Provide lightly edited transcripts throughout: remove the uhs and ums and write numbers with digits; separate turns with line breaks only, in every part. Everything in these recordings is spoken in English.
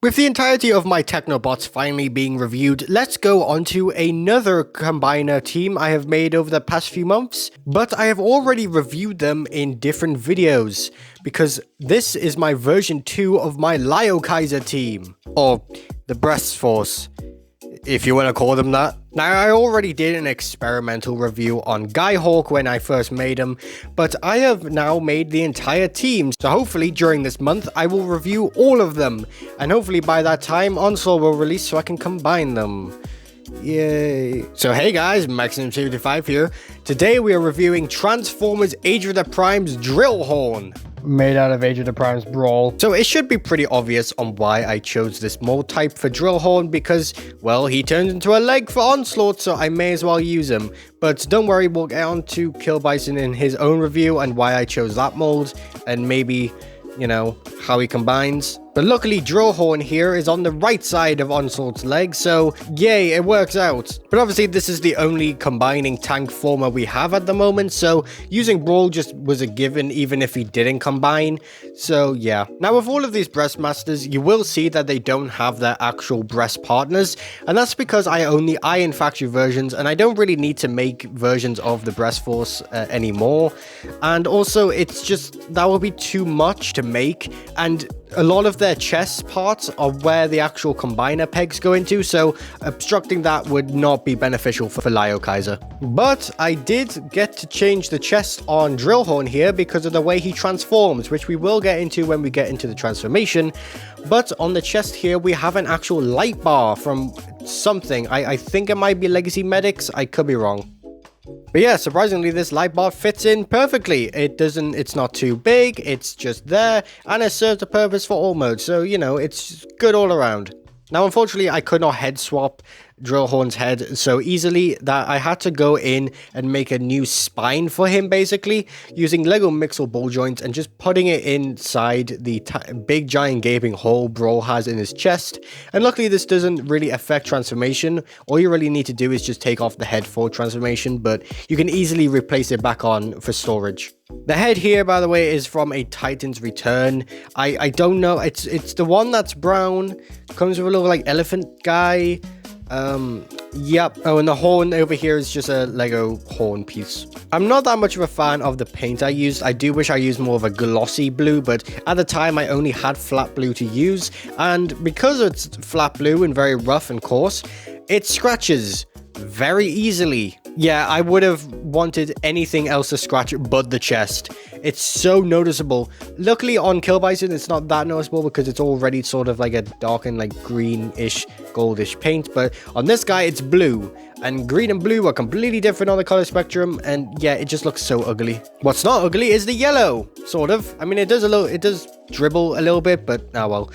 With the entirety of my Technobots finally being reviewed, let's go on to another combiner team I have made over the past few months, but I have already reviewed them in different videos, because this is my version 2 of my Lyokaiser team, or the Breast Force, if you want to call them that. Now, I already did an experimental review on Skyhawk when I first made him, but I have now made the entire team, so hopefully during this month I will review all of them, and hopefully by that time Onslaught will release so I can combine them. Yay. So hey guys, Maxmc55 here. Today we are reviewing Transformers Age of the Prime's DRILLHORN, made out of Age of the Prime's Brawl. So it should be pretty obvious on why I chose this mold type for DRILLHORN, because, well, he turns into a leg for Onslaught, so I may as well use him. But don't worry, we'll get on to Kill Bison in his own review and why I chose that mold, and maybe, you know, how he combines. But luckily, DRILLHORN here is on the right side of Onslaught's leg, so yay, it works out. But obviously, this is the only combining tank former we have at the moment, so using Brawl just was a given even if he didn't combine. So yeah. Now with all of these Breastmasters, you will see that they don't have their actual breast partners, and that's because I own the Iron Factory versions, and I don't really need to make versions of the Breast Force anymore. And also, it's just, that would be too much to make, and a lot of their chest parts are where the actual combiner pegs go into, so obstructing that would not be beneficial for Lyokaiser. But I did get to change the chest on DRILLHORN here because of the way he transforms, which we will get into when we get into the transformation. But on the chest here, we have an actual light bar from something. I think it might be Legacy Medics, I could be wrong. But yeah, surprisingly, this light bar fits in perfectly. It's not too big, it's just there, and it serves a purpose for all modes, so, you know, it's good all around. Now, unfortunately, I could not head swap DRILLHORN's head so easily that I had to go in and make a new spine for him, basically, using Lego Mixel ball joints and just putting it inside the big giant gaping hole Brawl has in his chest. And luckily, this doesn't really affect transformation. All you really need to do is just take off the head for transformation, but you can easily replace it back on for storage. The head here, by the way, is from a Titan's Return. I don't know, it's the one that's brown, comes with a little like elephant guy. Yep. Oh, and the horn over here is just a Lego horn piece. I'm not that much of a fan of the paint I used. I do wish I used more of a glossy blue, but at the time I only had flat blue to use, and because it's flat blue and very rough and coarse, it scratches very easily. Yeah, I would have wanted anything else to scratch but the chest. It's so noticeable. Luckily on Kill Bison it's not that noticeable because it's already sort of like a darkened like greenish goldish paint, but on this guy it's blue, and green and blue are completely different on the color spectrum, and yeah, it just looks so ugly. What's not ugly is the yellow, sort of. I mean, it does dribble a little bit, but oh well.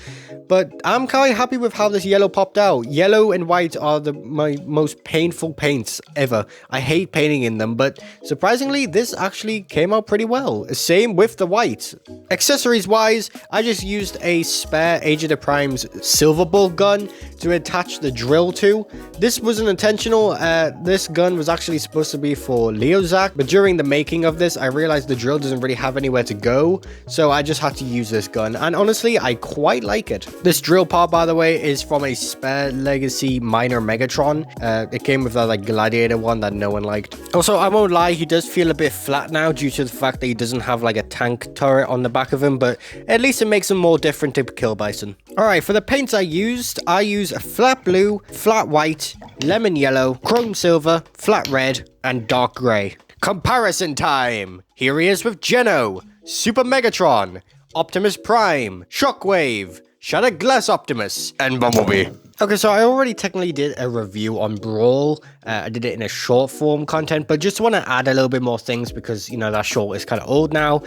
But I'm kind of happy with how this yellow popped out. Yellow and white are my most painful paints ever. I hate painting in them, but surprisingly, this actually came out pretty well. Same with the white. Accessories wise, I just used a spare Age of the Prime's silver ball gun to attach the drill to. This wasn't intentional. This gun was actually supposed to be for Leozak, but during the making of this, I realized the drill doesn't really have anywhere to go, so I just had to use this gun, and honestly, I quite like it. This drill part, by the way, is from a spare Legacy Minor Megatron. It came with that like Gladiator one that no one liked. Also, I won't lie, he does feel a bit flat now due to the fact that he doesn't have like a tank turret on the back of him, but at least it makes him more different to Kill Bison. Alright, for the paints I use a flat blue, flat white, lemon yellow, chrome silver, flat red, and dark grey. Comparison time! Here he is with GENO, Super Megatron, Optimus Prime, Shockwave, Shattered Glass Optimus, and Bumblebee. Okay, so I already technically did a review on Brawl. I did it in a short form content, but just want to add a little bit more things because, you know, that short is kind of old now.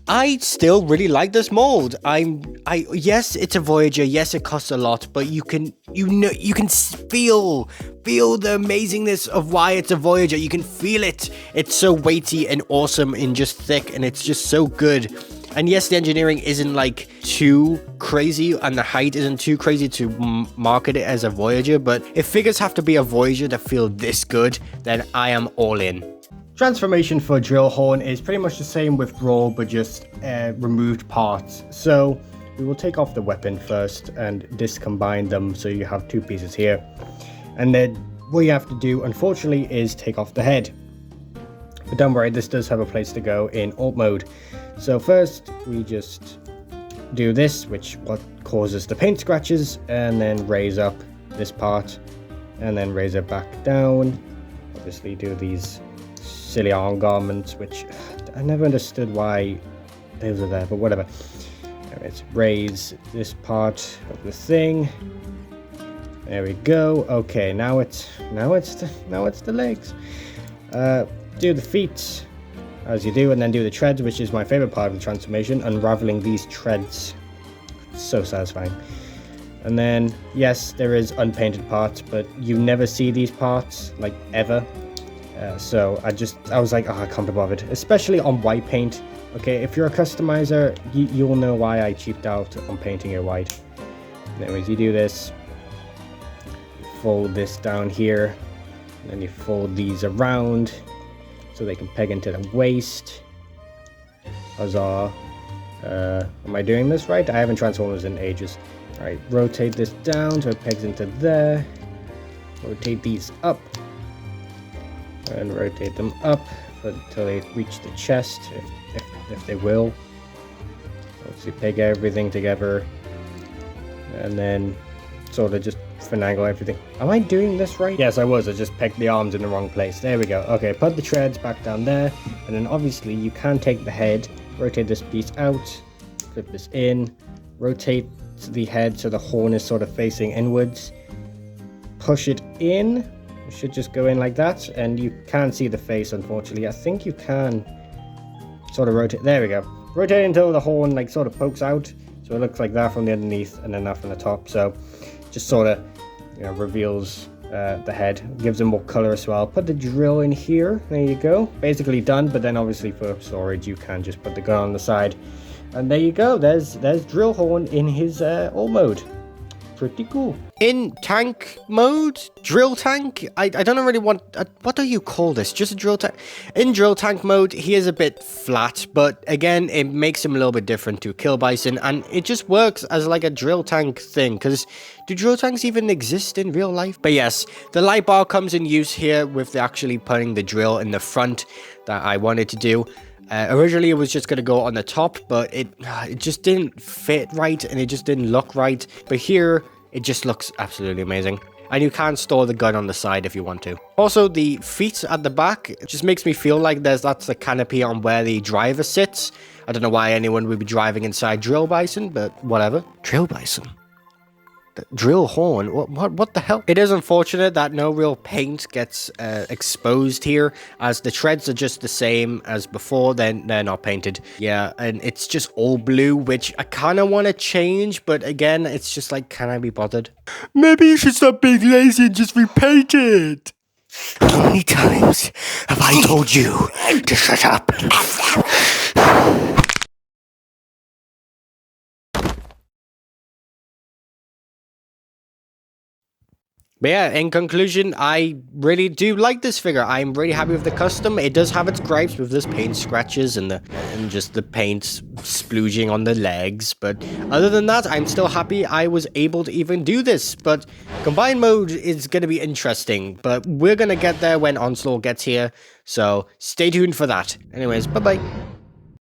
I still really like this mold. Yes, it's a Voyager. Yes, it costs a lot, but you can feel the amazingness of why it's a Voyager. You can feel it. It's so weighty and awesome and just thick, and it's just so good. And yes, the engineering isn't like too crazy and the height isn't too crazy to market it as a Voyager, but if figures have to be a Voyager to feel this good, then I am all in. Transformation for DRILLHORN is pretty much the same with Brawl, but just removed parts. So we will take off the weapon first and discombine them so you have 2 pieces here. And then what you have to do, unfortunately, is take off the head. But don't worry, this does have a place to go in alt mode. So first, we just do this, which what causes the paint scratches, and then raise up this part, and then raise it back down. Obviously do these silly arm garments, which I never understood why those are there, but whatever. Let's raise this part of the thing. There we go. Okay, now it's the legs. Do the feet as you do, and then do the treads, which is my favorite part of the transformation, unraveling these treads. So satisfying. And then, yes, there is unpainted parts, but you never see these parts, like, ever. So I was like, oh, I can't be bothered, especially on white paint. Okay, if you're a customizer, you'll know why I cheaped out on painting it white. Anyways, you do this, you fold this down here, and then you fold these around so they can peg into the waist. Huzzah. Am I doing this right? I haven't transformed this in ages. Alright, rotate this down so it pegs into there. Rotate these up. And rotate them up until they reach the chest, if they will. Obviously peg everything together. And then sort of just finagle everything. Am I doing this right? Yes, I was. I just pegged the arms in the wrong place. There we go. Okay, put the treads back down there. And then obviously you can take the head, rotate this piece out, flip this in, rotate the head so the horn is sort of facing inwards. Push it in. It should just go in like that. And you can't see the face, unfortunately. I think you can sort of rotate. There we go. Rotate until the horn like sort of pokes out. So it looks like that from the underneath and then that from the top. So just sort of, you know, reveals the head, gives them more color as well. Put the drill in here. There you go. Basically done. But then obviously for storage, you can just put the gun on the side. And there you go. There's DRILLHORN in his alt mode. Pretty cool. In tank mode, drill tank, I don't really want, what do you call this? Just a drill tank? In drill tank mode, he is a bit flat, but again, it makes him a little bit different to Kill Bison, and it just works as like a drill tank thing, because do drill tanks even exist in real life? But yes, the light bar comes in use here with actually putting the drill in the front that I wanted to do. Originally, it was just going to go on the top, but it just didn't fit right, and it just didn't look right. But here, it just looks absolutely amazing. And you can store the gun on the side if you want to. Also, the feet at the back, it just makes me feel like that's the canopy on where the driver sits. I don't know why anyone would be driving inside Drill Bison, but whatever. Drill Bison? DRILLHORN? What the hell? It is unfortunate that no real paint gets exposed here, as the treads are just the same as before. Then they're not painted. Yeah, and it's just all blue, which I kind of want to change, but again, it's just like, can I be bothered? Maybe you should stop being lazy and just repaint it. How many times have I told you to shut up? But yeah, in conclusion, I really do like this figure. I'm really happy with the custom. It does have its gripes with this paint scratches and just the paint splooging on the legs. But other than that, I'm still happy I was able to even do this. But combined mode is going to be interesting. But we're going to get there when Onslaught gets here. So stay tuned for that. Anyways, bye-bye.